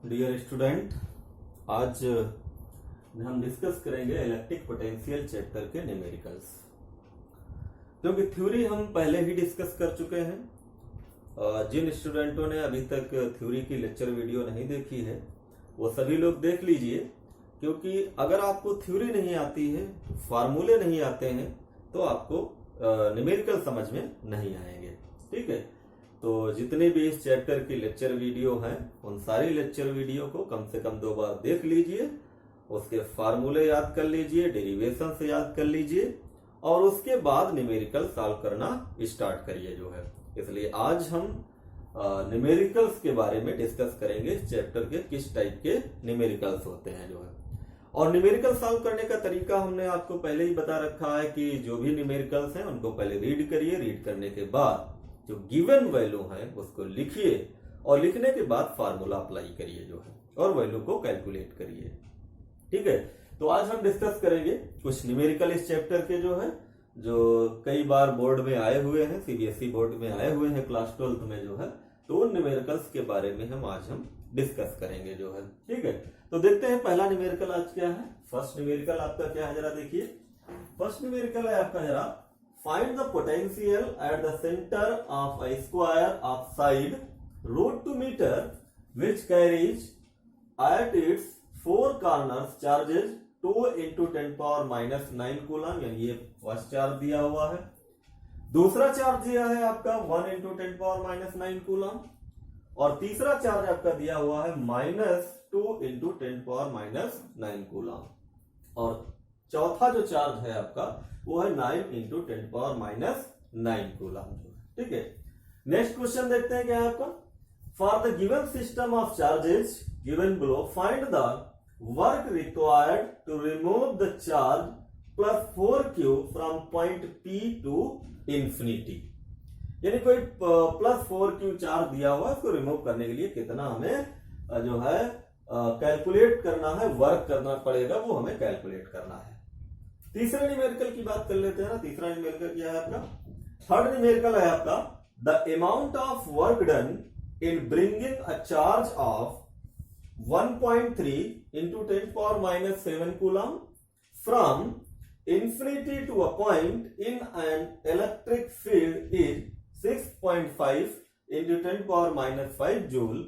Dear student, आज हम discuss करेंगे इलेक्ट्रिक पोटेंशियल चैप्टर के न्यूमेरिकल्स। क्योंकि थ्योरी हम पहले ही डिस्कस कर चुके हैं। जिन स्टूडेंटों ने अभी तक थ्योरी की लेक्चर वीडियो नहीं देखी है वो सभी लोग देख लीजिए, क्योंकि अगर आपको थ्योरी नहीं आती है, फार्मूले नहीं आते हैं, तो आपको न्यूमेरिकल समझ में नहीं आएंगे। ठीक है, तो जितने भी इस चैप्टर की लेक्चर वीडियो हैं उन सारी लेक्चर वीडियो को कम से कम 2 बार देख लीजिए, उसके फार्मूले याद कर लीजिए, डेरिवेशन से याद कर लीजिए और उसके बाद न्यूमेरिकल सॉल्व करना स्टार्ट करिए जो है। इसलिए आज हम न्यूमेरिकल्स के बारे में डिस्कस करेंगे, इस चैप्टर के किस टाइप के न्यूमेरिकल्स होते हैं जो है। और न्यूमेरिकल सॉल्व करने का तरीका हमने आपको पहले ही बता रखा है कि जो भी न्यूमेरिकल्स हैं उनको पहले रीड करिए, रीड करने के बाद जो गिवन वैल्यू है उसको लिखिए और लिखने के बाद फार्मूला अप्लाई करिए जो है और वैल्यू को कैलकुलेट करिए। ठीक है, तो आज हम डिस्कस करेंगे कुछ न्यूमेरिकल इस चैप्टर के जो है, जो कई बार बोर्ड में आए हुए हैं, सीबीएसई बोर्ड में आए हुए हैं क्लास 12th में जो है, तो उन न्यूमेरिकल्स के बारे में हम डिस्कस करेंगे जो है। ठीक है, तो देखते हैं पहला न्यूमेरिकल आज क्या है। फर्स्ट न्यूमेरिकल आपका क्या है, जरा देखिए। फर्स्ट न्यूमेरिकल है आपका, जरा find the potential at the center of a square of side √2 which carries at its 4 corners charges 2 × 10⁻⁹ coulomb, यानी ये फर्स्ट चार्ज दिया हुआ है। दूसरा चार्ज दिया है आपका 1 × 10⁻⁹ कूलम और तीसरा चार्ज आपका दिया हुआ है -2 × 10⁻⁹ कूलम और चौथा जो चार्ज है आपका वो है 9 × 10⁻⁹ कूलम। ठीक है, नेक्स्ट क्वेश्चन देखते हैं क्या है आपका। For the given system of charges given below find the work required to remove the charge +4q from point P to infinity. यानी कोई +4q चार्ज दिया हुआ है, उसको रिमूव करने के लिए कितना हमें जो है कैलकुलेट करना है, वर्क करना पड़ेगा, वो हमें कैलकुलेट करना है। तीसरे न्यूमेरिकल की बात कर लेते हैं ना। तीसरा न्यूमेरिकल क्या है आपका, थर्ड न्यूमेरिकल है आपका the amount of work done in bringing a charge of 1.3 × 10⁻⁷ coulomb from infinity to a point in an electric field is 6.5 × 10⁻⁵ joule.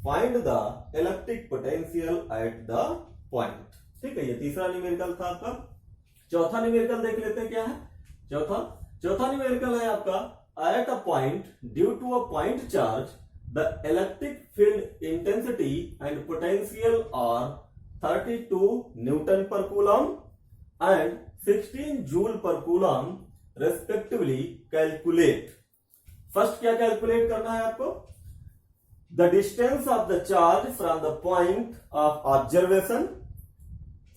Find the electric potential at the point. ठीक है, ये तीसरा numerical था आपका। चौथा numerical देख लेते हैं क्या है। चौथा न्यूमेरिकल है आपका at a point due to a point charge the electric field intensity and potential are 32 newton per coulomb and 16 joule per coulomb respectively. Calculate. First क्या कैलकुलेट करना है आपको, the distance of the charge from the point of observation.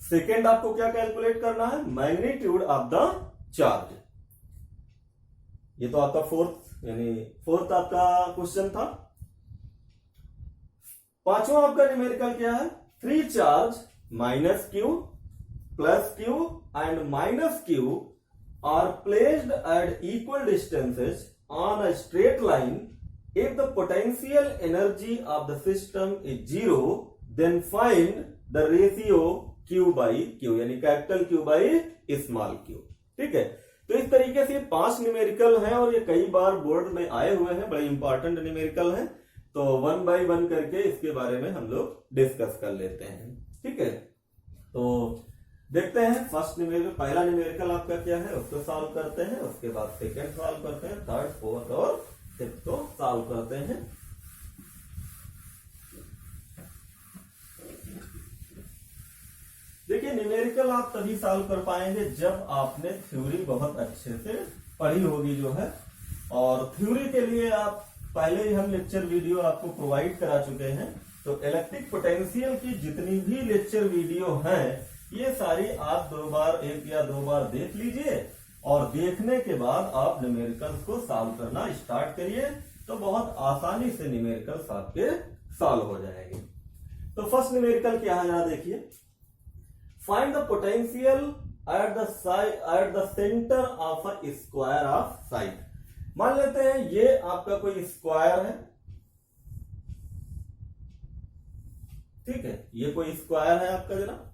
Second आपको क्या calculate करना है, magnitude of the charge. ये तो आपका फोर्थ आपका क्वेश्चन था। पांचवा आपका न्यूमेरिकल क्या है, 3 charge -q, +q and -q are placed at equal distances on a straight line. If the potential energy of the system is 0 then find the ratio Q/Q, यानी कैपिटल Q/स्मॉल q। ठीक है, तो इस तरीके से 5 न्यूमेरिकल हैं और ये कई बार बोर्ड में आए हुए हैं, बड़े इंपॉर्टेंट न्यूमेरिकल हैं। तो 1 बाय 1 करके इसके बारे में हम लोग डिस्कस कर लेते हैं। ठीक है, तो देखते हैं फर्स्ट न्यूमेरिकल, पहला न्यूमेरिकल आपका क्या है उसको सॉल्व करते हैं, उसके बाद सेकेंड सॉल्व करते हैं, थर्ड, फोर्थ और फिफ्थ को सॉल्व करते हैं। देखिए, न्यूमेरिकल आप तभी सॉल्व कर पाएंगे जब आपने थ्योरी बहुत अच्छे से पढ़ी होगी जो है। और थ्योरी के लिए आप पहले ही हम लेक्चर वीडियो आपको प्रोवाइड करा चुके हैं। तो इलेक्ट्रिक पोटेंशियल की जितनी भी लेक्चर वीडियो हैं ये सारी आप 1 या 2 बार देख लीजिए और देखने के बाद आप न्यूमेरिकल्स को सॉल्व करना स्टार्ट करिए, तो बहुत आसानी से न्यूमेरिकल्स आपके सॉल्व हो जाएंगे। तो फर्स्ट न्यूमेरिकल क्या है, जरा देखिए। Find the potential at the center of a square of side। मान लेते हैं ये आपका कोई स्क्वायर है ठीक है, ये कोई स्क्वायर है आपका जरा,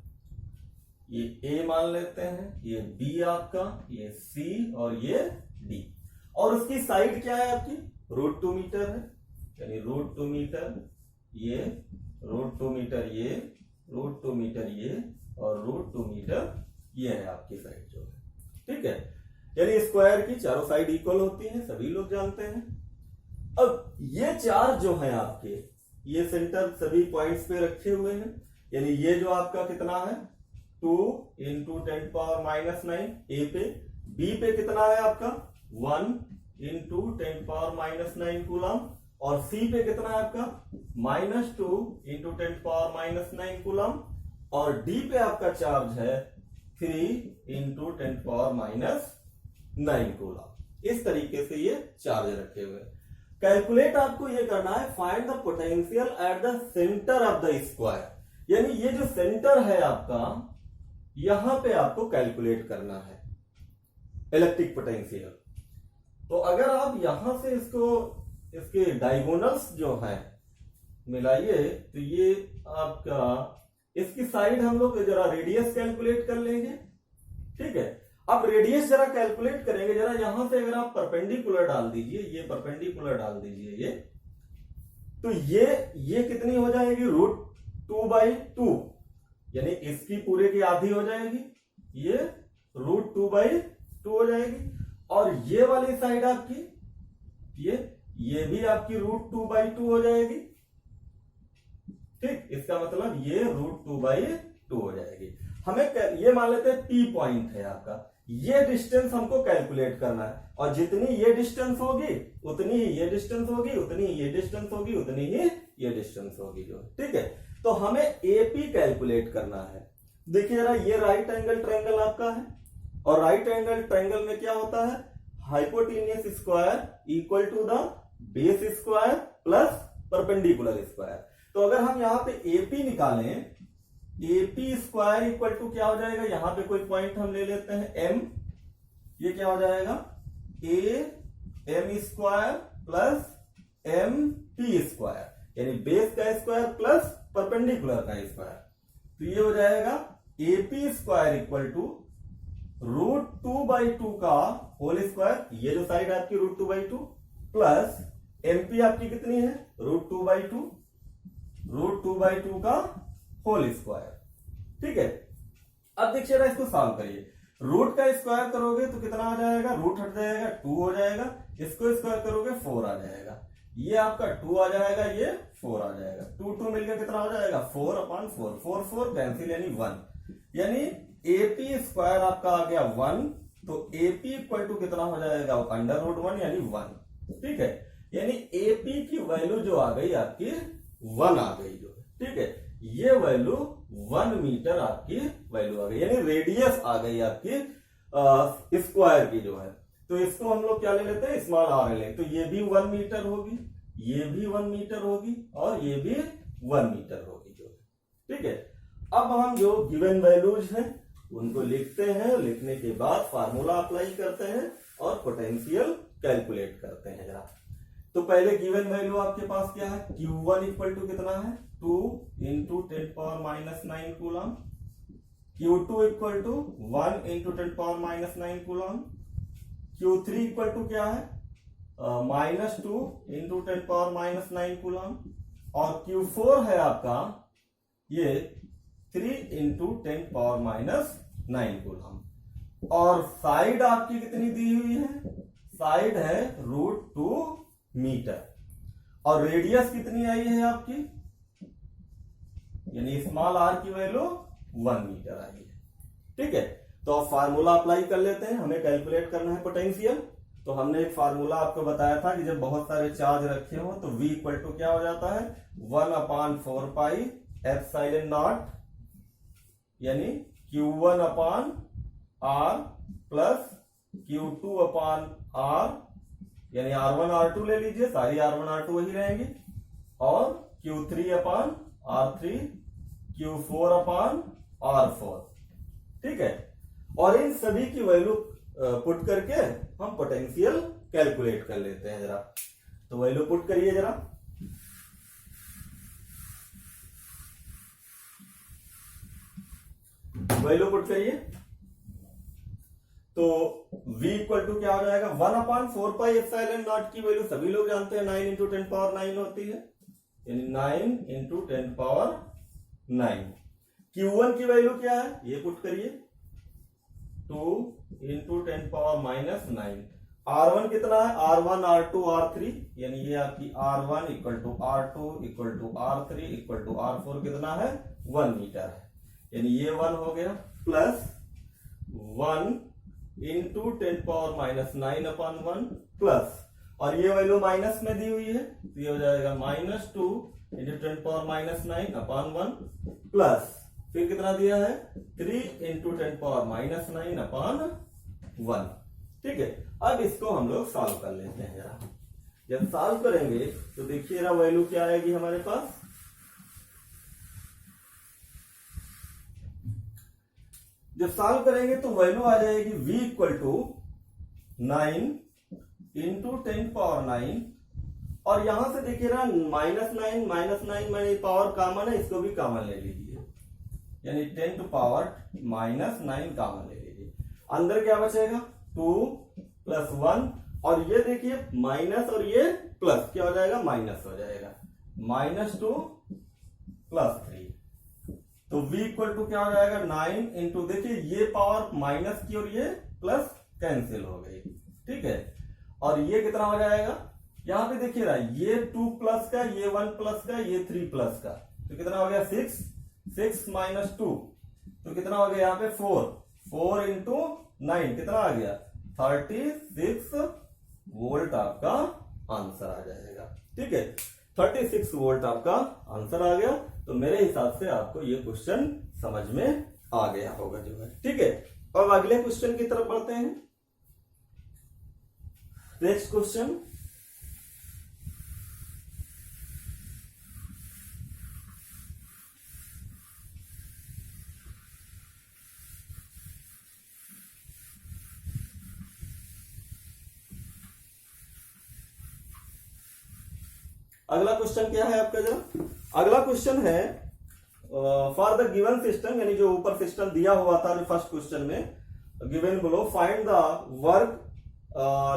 ये ए मान लेते हैं, ये बी आपका, ये सी और ये डी, और उसकी साइड क्या है आपकी, √2 मीटर है, यानी √2 मीटर ये, √2 मीटर ये, √2 मीटर ये और √2 मीटर ये है आपकी साइड जो है, ठीक है। यानी स्क्वायर की चारों साइड इक्वल होती हैं, सभी लोग जानते हैं। अब ये चार जो है आपके, ये सेंटर सभी पॉइंट्स पे रखे हुए हैं, यानी ये जो आपका कितना है 2 × 10⁻⁹ ए पे, बी पे कितना है आपका 1 × 10⁻⁹ कूलम, और सी पे कितना है आपका -2 × 10⁻⁹ कूलम, और डी पे आपका चार्ज है 3 × 10⁻⁹ कूलम। इस तरीके से ये चार्ज रखे हुए हैं। कैलकुलेट आपको ये करना है, find the potential at the centre of the square, यानी ये जो सेंटर है आपका, यहां पे आपको कैलकुलेट करना है इलेक्ट्रिक पोटेंशियल। तो अगर आप यहां से इसको, इसके डायगोनल्स जो है मिलाइए, तो ये आपका, इसकी साइड हम लोग जरा रेडियस कैलकुलेट कर लेंगे, ठीक है। अब रेडियस जरा कैलकुलेट करेंगे, जरा यहां से अगर आप परपेंडिकुलर डाल दीजिए, ये परपेंडिकुलर डाल दीजिए ये, तो ये कितनी हो जाएगी √2/2, यानी इसकी पूरे की आधी हो जाएगी, ये √2/2 हो जाएगी, और ये वाली साइड आपकी, ये भी आपकी √2/2 हो जाएगी, ठीक। इसका मतलब ये √2/2 हो जाएगी। हमें ये मान लेते हैं P पॉइंट है आपका, ये डिस्टेंस हमको कैलकुलेट करना है, और जितनी ये डिस्टेंस होगी उतनी ही ये डिस्टेंस होगी, उतनी ही ये डिस्टेंस होगी, उतनी ही ये डिस्टेंस होगी जो, ठीक है। तो हमें AP कैलकुलेट करना है। देखिए जरा, ये राइट एंगल ट्रायंगल आपका है, और राइट एंगल ट्रायंगल में क्या होता है, hypotenuse square equal to the base square plus perpendicular square. तो अगर हम यहां पे AP निकालें, AP स्क्वायर इक्वल टू क्या हो जाएगा, यहां पे कोई पॉइंट हम ले लेते हैं M, ये क्या हो जाएगा AM square plus MP square, यानी बेस का स्क्वायर प्लस परपेंडिकुलर का स्क्वायर। तो ये हो जाएगा AP स्क्वायर इक्वल टू √2/2 का होल स्क्वायर, ये जो साइड है आपकी √2/2, प्लस MP आपकी कितनी है √2/2, √2/2 का होल स्क्वायर, ठीक है। अब देखिए जरा, इसको सॉल्व करिए, रूट का स्क्वायर करोगे तो कितना आ जाएगा, रूट हट जाएगा 2 हो जाएगा, इसको स्क्वायर करोगे 4 आ जाएगा, ये आपका 2 आ जाएगा, ये 4 आ जाएगा, 2 मिलकर कितना हो जाएगा 4/4, 4 कैंसिल यानी 1, यानी AP स्क्वायर आपका आ गया 1, तो AP इक्वल टू कितना हो जाएगा √1 यानी 1, ठीक है। यानी AP की वैल्यू जो आ गई आपकी 1 आ गई जो, ठीक है। ये वैल्यू 1 मीटर आपकी वैल्यू आ गई, यानी रेडियस आ गई आपकी स्क्वायर की जो है। तो इसको हम लोग क्या ले लेते हैं, स्मॉल r ले, तो ये भी 1 मीटर होगी, ये भी 1 मीटर होगी, और ये भी 1 मीटर होगी जो, ठीक है। अब हम जो गिवन वैल्यूज हैं उनको लिखते हैं, लिखने के बाद फार्मूला अप्लाई करते हैं और पोटेंशियल कैलकुलेट करते हैं जरा। तो पहले गिवन वैल्यू आपके पास क्या है, Q1 इक्वल टू कितना है 2 × 10⁻⁹ coulomb, Q2 equal to 1 × 10⁻⁹ coulomb, Q3 equal to क्या है -2 × 10⁻⁹ कूलम, और Q4 है आपका ये 3 × 10⁻⁹ कूलम, और साइड आपकी कितनी दी हुई है, साइड है √2 मीटर, और रेडियस कितनी आई है आपकी, यानी स्मॉल r की वैल्यू 1 मीटर आई है, ठीक है। तो अब फार्मूला अप्लाई कर लेते हैं, हमें कैलकुलेट करना है पोटेंशियल। तो हमने एक फार्मूला आपको बताया था कि जब बहुत सारे चार्ज रखे हो तो V इक्वल टू क्या हो जाता है 1/4πε0, यानी Q1/r प्लस Q2/r, यानी R1 R2 ले लीजिए, सारी R1 R2 वही रहेंगी, और Q3/R3, Q4/R4, ठीक है। और इन सभी की वैल्यू पुट करके हम पोटेंशियल कैलकुलेट कर लेते हैं जरा। तो वैल्यू पुट करिए जरा, वैल्यू पुट करिए तो v इक्वल टू क्या हो जाएगा 1/4πε0 की वैल्यू सभी लोग जानते हैं 9 × 10⁻9 होती है, यानी 9 × 10⁻9। Q1 की वैल्यू क्या है ये पुट करिए 2 × 10⁻−9। R1 कितना है R1 R2 R3, यानी ये आपकी R1 = R2 = R3 = R4 कितना है 1 मीटर है, यानी ये 1 हो गया, प्लस 1 × 10⁻−9/1 प्लस, और ये वैल्यू माइनस में दी हुई है तो ये हो जाएगा -2 × 10⁻−9/1 प्लस, फिर कितना दिया है 3 × 10⁻9/1। ठीक है, अब इसको हम लोग सॉल्व कर लेते हैं जरा। जब सॉल्व करेंगे तो देखिए जरा वैल्यू क्या आएगी हमारे पास, जब सॉल्व करेंगे तो वैल्यू आ जाएगी v = 9 × 10⁻9, और यहां से देखिए ना -9 मैंने पावर कॉमन है, इसको भी कॉमन ले लीजिए, यानी 10⁻−9 कॉमन ले लीजिए। अंदर क्या बचेगा 2 + 1, और ये देखिए माइनस और ये प्लस क्या हो जाएगा माइनस हो जाएगा, -2 + 3, तो v = क्या हो जाएगा 9 × देखिए ये पावर माइनस की और ये प्लस कैंसिल हो गई। ठीक है, और ये कितना हो जाएगा, यहां पे देखिए ना ये 2 प्लस का, ये 1 प्लस का, ये 3 प्लस का, तो कितना हो गया 6 - 2, तो कितना हो गया यहाँ पे 4 × 9 कितना आ गया 36 वोल्ट आपका आंसर आ जाएगा। ठीक है, 36 वोल्ट आपका आंसर आ गया, तो मेरे हिसाब से आपको ये क्वेश्चन समझ में आ गया होगा जो है। ठीक है, अब अगले क्वेश्चन की तरफ बढ़ते हैं। नेक्स्ट क्वेश्चन, अगला क्वेश्चन क्या है आपका जरा, अगला क्वेश्चन है फॉर द गिवन सिस्टम, यानी जो ऊपर सिस्टम दिया हुआ था जो फर्स्ट क्वेश्चन में given below, find the work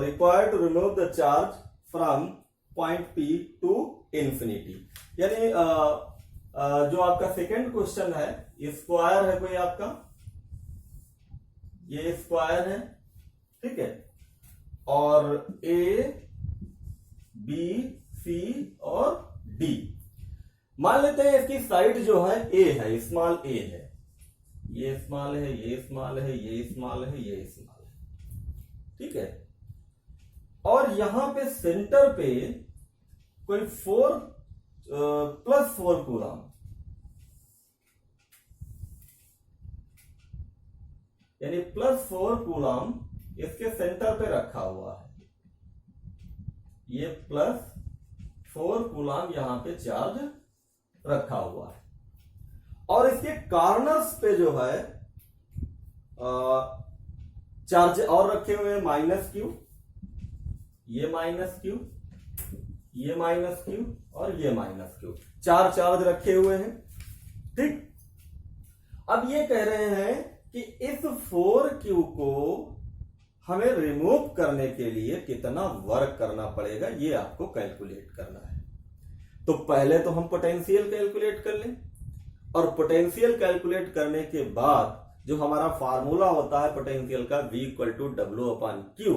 required to remove the charge from point P to infinity. यानी जो आपका सेकेंड क्वेश्चन है, स्क्वायर है कोई आपका, ये स्क्वायर है, ठीक है, और A B C और D, मान लेते हैं इसकी साइड जो है A है, स्मॉल a है, ये स्मॉल है, ये स्मॉल है, ये स्मॉल है, ये स्मॉल है, ठीक है, और यहां पे सेंटर पे कोई 4 + 4 कूलम, यानी +4 कूलम इसके सेंटर पे रखा हुआ है, ये +4 कूलम यहां पे चार्ज रखा हुआ है, और इसके कॉर्नर्स पे जो है चार्ज और रखे हुए हैं -q, ये -q, ये -q और ये -q, 4 चार्ज रखे हुए हैं। ठीक, अब ये कह रहे हैं कि इस 4q को हमें रिमूव करने के लिए कितना वर्क करना पड़ेगा, ये आपको कैलकुलेट करना है। तो पहले तो हम पोटेंशियल कैलकुलेट कर लें, और पोटेंशियल कैलकुलेट करने के बाद जो हमारा फार्मूला होता है पोटेंशियल का V = W/Q,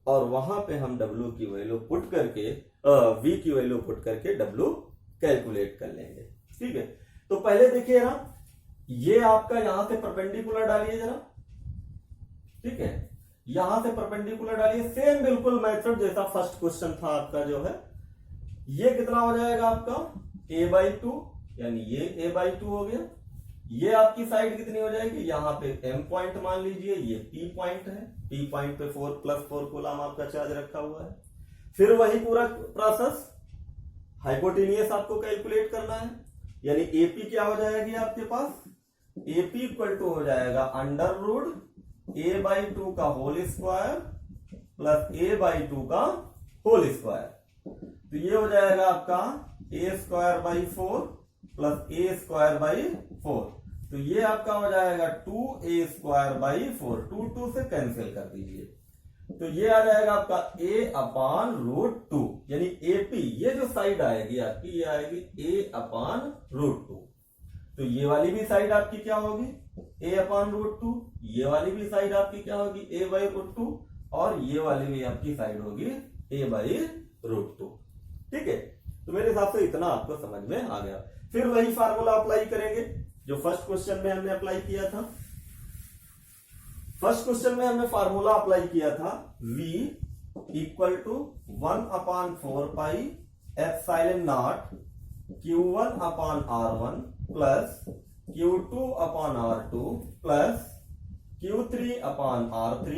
और वहां पे हम W की वैल्यू पुट करके V की वैल्यू पुट करके W कैलकुलेट कर लेंगे। ठीक है, तो पहले देखिए ना, ये आपका यहां से परपेंडिकुलर डालिए जरा, ठीक है, यहां से परपेंडिकुलर डालिए, सेम बिल्कुल मेथड जैसा फर्स्ट क्वेश्चन था आपका जो है। ये कितना हो जाएगा आपका a/2, यानी ये a/2 हो गया। ये आपकी साइड कितनी हो जाएगी, यहां पे M पॉइंट मान लीजिए, ये P पॉइंट है, P पॉइंट पे 4 + 4 कूलम आपका चार्ज रखा हुआ है। फिर वही पूरा प्रोसेस, हाइपोटेनियस आपको कैलकुलेट करना है, यानी AP क्या हो जाएगी आपके पास, AP इक्वल टू हो जाएगा √a/2 का होल स्क्वायर प्लस a/2 का होल स्क्वायर, तो ये हो जाएगा आपका a² / 4 प्लस a² / 4, तो ये आपका हो जाएगा 2a² 4, 2 से कैंसिल कर दीजिए, तो ये आ जाएगा आपका a/√2, यानी AP ये जो साइड आएगी आपकी, ये आएगी a/√2। तो ये वाली भी साइड आपकी क्या होगी a/√2, ये वाली भी साइड आपकी क्या होगी a/√2, और ये वाली भी आपकी साइड होगी a/√2। ठीक है, तो मेरे हिसाब से इतना आपको समझ में आ गया। फिर वही फार्मूला अप्लाई करेंगे जो फर्स्ट क्वेश्चन में हमने अप्लाई किया था। फर्स्ट क्वेश्चन में हमने फार्मूला अप्लाई किया था v = 1/4 पाई ε0 Q1/R1 plus Q2/R2 plus Q3/R3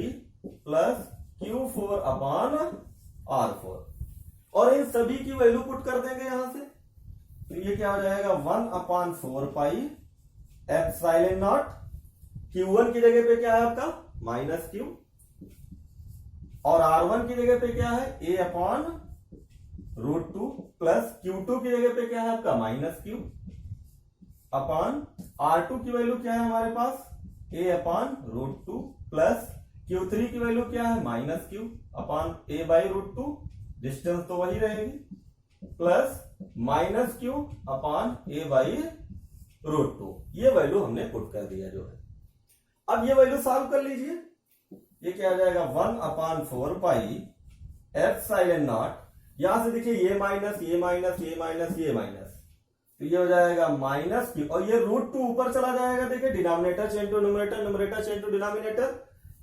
plus Q4/R4, और इन सभी की वैल्यू पुट कर देंगे यहां से। तो ये क्या हो जाएगा 1/4 पाई ε0, Q1 की जगह पे क्या है आपका -Q, और R1 की जगह पे क्या है a/√2 प्लस Q2 की जगह पे क्या है आपका -Q अपान R2 की वैल्यू क्या है हमारे पास a/√2 प्लस Q3 की वैल्यू क्या है -Q अपान a/√2, डिस्टेंस तो वही रहेगी, प्लस -Q अपान a/√2। ये वैल्यू हमने पुट कर दिया जो है। अब ये वैल्यू सॉल्व कर लीजिए, ये क्या हो जाएगा 1/4 पाई ε0, यहां से देखिए ये माइनस ये माइनस ये माइनस ये माइनस, तो ये हो जाएगा -Q, और ये √2 ऊपर चला जाएगा, देखिए denominator change to numerator, numerator change to denominator,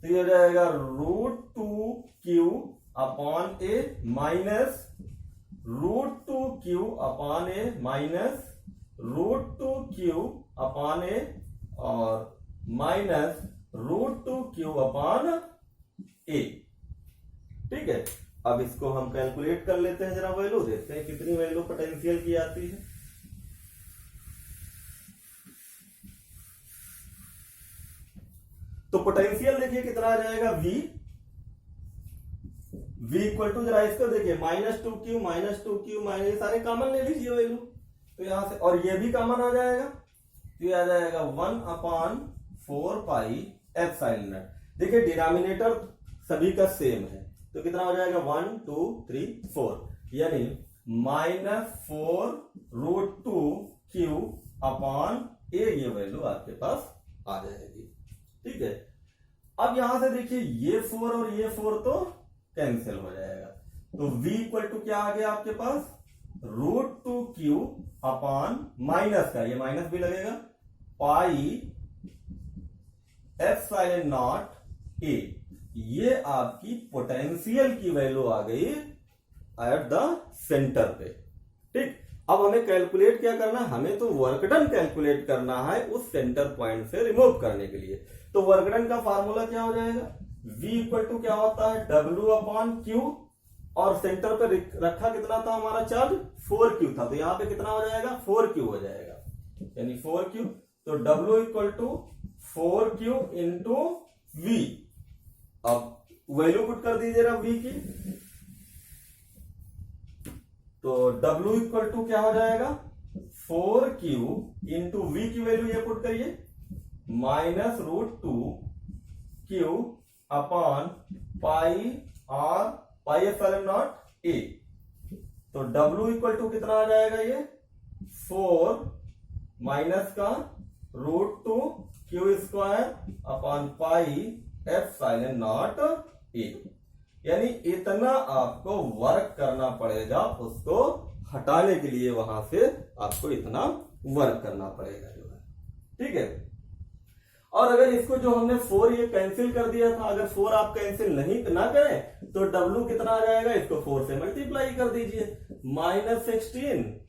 तो ये हो जाएगा √2Q upon a minus √2Q upon a minus √2Q upon a और माइनस √2Q अपॉन a। ठीक है, अब इसको हम कैलकुलेट कर लेते हैं, जरा वैल्यू देखते हैं कितनी वैल्यू पोटेंशियल की आती है। तो पोटेंशियल देखिए कितना आ जाएगा v = जरा इसको देखिए -2Q माइनस सारे कॉमन ले लीजिए वैल्यू, तो यहां से, और ये भी कॉमन आ जाएगा, तो ये आ जाएगा 1/4 पाई ε0। देखिए डिनोमिनेटर सभी का सेम है, तो कितना हो जाएगा 1 2 3 4, यानी -4√2Q अपॉन a, ये वैल्यू आपके पास आ जाएगी। ठीक है, अब यहां से देखिए ये 4 और ये 4 तो कैंसिल हो जाएगा, तो v = क्या आ गया आपके पास √2Q अपॉन माइनस का, ये माइनस भी लगेगा, पाई ε0 a, ये आपकी पोटेंशियल की वैल्यू आ गई एट द सेंटर पे। ठीक, अब हमें कैलकुलेट क्या करना है, हमें तो वर्क डन कैलकुलेट करना है उस सेंटर पॉइंट से रिमूव करने के लिए। तो वर्क डन का फार्मूला क्या हो जाएगा, v = क्या होता है W/Q, और सेंटर पे रखा कितना था हमारा चार्ज 4Q था, तो यहां पे कितना हो जाएगा 4Q हो जाएगा, यानी 4Q, तो W = 4Q इंटू v। अब वैल्यू पुट कर दीजिएगा v की, तो W = क्या हो जाएगा 4Q इंटू v की वैल्यू ये पुट करिए -√2Q upon pi r pi ε0 a, तो W = कितना आ जाएगा ये 4 माइनस का √2Q² अपॉन पाई ε0 a, यानी इतना आपको वर्क करना पड़ेगा, उसको हटाने के लिए वहां से आपको इतना वर्क करना पड़ेगा जो है। ठीक है, और अगर इसको जो हमने 4 ये कैंसिल कर दिया था, अगर 4 आप कैंसिल नहीं ना करें तो W कितना आ जाएगा, इसको 4 से मल्टीप्लाई कर दीजिए, -16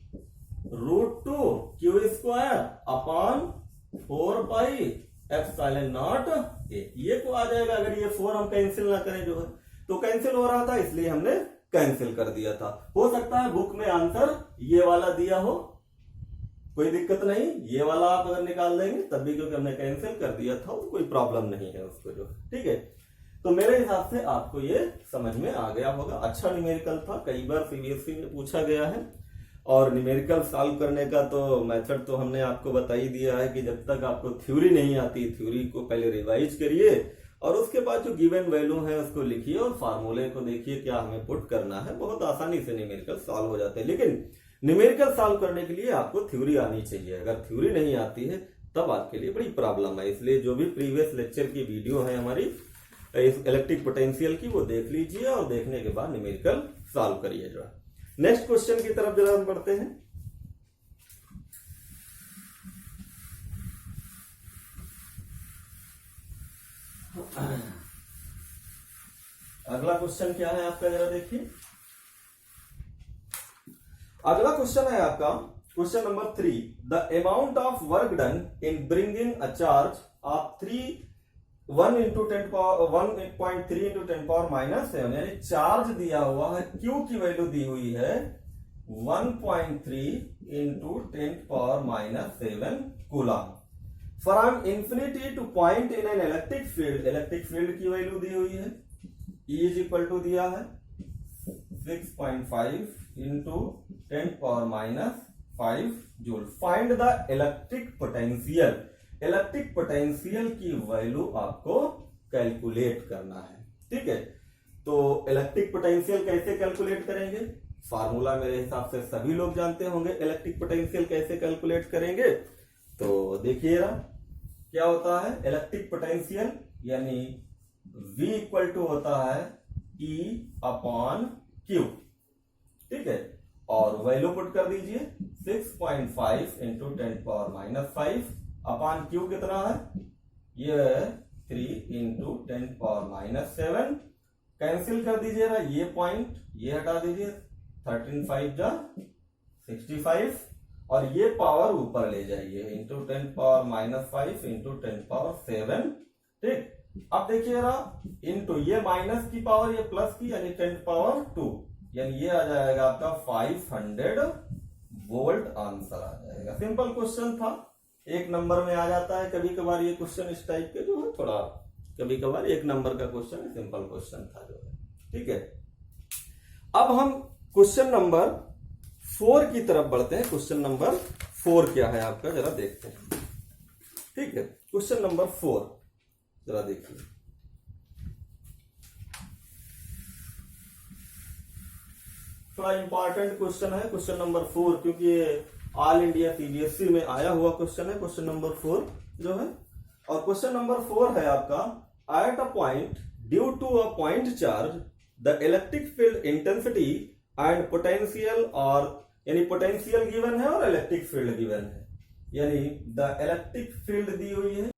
√2Q² अपॉन 4 पाई ε0 a, ये को आ जाएगा। अगर ये 4 हम कैंसिल ना करें जो है, तो कैंसिल हो रहा था इसलिए हमने कैंसिल कर दिया था। हो सकता है बुक में आंसर ये वाला दिया हो, कोई दिक्कत नहीं, ये वाला आप अगर निकाल देंगे तब भी, क्योंकि हमने कैंसिल कर दिया था, तो कोई प्रॉब्लम नहीं है उसको जो। ठीक है, तो मेरे हिसाब से आपको ये समझ में आ गया होगा। अच्छा न्यूमेरिकल था, कई बार सीबीएसई में पूछा गया है। और न्यूमेरिकल सॉल्व करने का तो मेथड तो हमने आपको बता ही दिया है कि जब तक आपको थ्योरी नहीं आती, थ्योरी को पहले रिवाइज करिए और उसके बाद जो गिवन वैल्यू है उसको लिखिए और फार्मूले को देखिए क्या हमें पुट करना है। बहुत आसानी से न्यूमेरिकल सॉल्व हो जाते हैं, लेकिन न्यूमेरिकल सॉल्व करने के लिए आपको थ्योरी आनी चाहिए। अगर थ्योरी नहीं आती है तब आपके लिए बड़ी प्रॉब्लम है। इसलिए जो भी प्रीवियस लेक्चर की वीडियो है हमारी इलेक्ट्रिक पोटेंशियल की, वो देख लीजिए और देखने के बाद न्यूमेरिकल सॉल्व करिए। जो नेक्स्ट क्वेश्चन की तरफ जरा हम बढ़ते हैं। अगला क्वेश्चन क्या है आपका, जरा देखिए। अगला क्वेश्चन है आपका question number 3। The amount of work done in bringing a charge of 1.3 into 10 power -7, यानी चार्ज दिया हुआ है, Q की वैल्यू दी हुई है 1.3 into 10 power -7 coulomb. From infinity two point in an electric field, electric field की वैल्यू दी हुई है, E इज इक्वल टू दिया है 6.5 into 10 power -5 joule. Find the electric potential, electric potential की वैल्यू आपको कैलकुलेट करना है। ठीक है, तो इलेक्ट्रिक पोटेंशियल कैसे कैलकुलेट करेंगे? फार्मूला मेरे हिसाब से सभी लोग जानते होंगे। इलेक्ट्रिक पोटेंशियल कैसे कैलकुलेट करेंगे तो देखिएगा क्या होता है। इलेक्ट्रिक पोटेंशियल यानी V इक्वल टू होता है E अपॉन Q। ठीक है, और वैल्यू पुट कर दीजिए 6.5 इंटू 10 पावर -5 अपॉन Q कितना है, ये 3 इंटू 10 पावर -7। कैंसिल कर दीजिएगा ये पॉइंट, ये हटा दीजिए, 13 5 जा 65 और ये पावर ऊपर ले जाइए इंटू 10 पावर -5 इंटू 10 पावर 7। ठीक, अब देखिएगा इंटू ये माइनस की पावर, ये प्लस की, यानी 10 पावर 2, यानी ये आ जाएगा आपका 500 वोल्ट आंसर आ जाएगा। सिंपल क्वेश्चन था, एक नंबर में आ जाता है कभी कभार ये क्वेश्चन इस टाइप के, जो है थोड़ा कभी कभार एक नंबर का क्वेश्चन है, सिंपल क्वेश्चन था जो है। ठीक है, अब हम क्वेश्चन नंबर 4 की तरफ बढ़ते हैं। क्वेश्चन नंबर 4 क्या है आपका, जरा देखते हैं। ठीक है, क्वेश्चन नंबर 4 जरा देखिए। थोड़ा इंपॉर्टेंट क्वेश्चन है क्वेश्चन नंबर 4, क्योंकि ये ऑल इंडिया सीबीएसई में आया हुआ क्वेश्चन है क्वेश्चन नंबर 4 जो है। और क्वेश्चन नंबर 4 है आपका, at a point due to a point charge the electric field intensity and potential, और यानी पोटेंशियल गिवन है और इलेक्ट्रिक फील्ड गिवन है, यानी द इलेक्ट्रिक फील्ड दी हुई है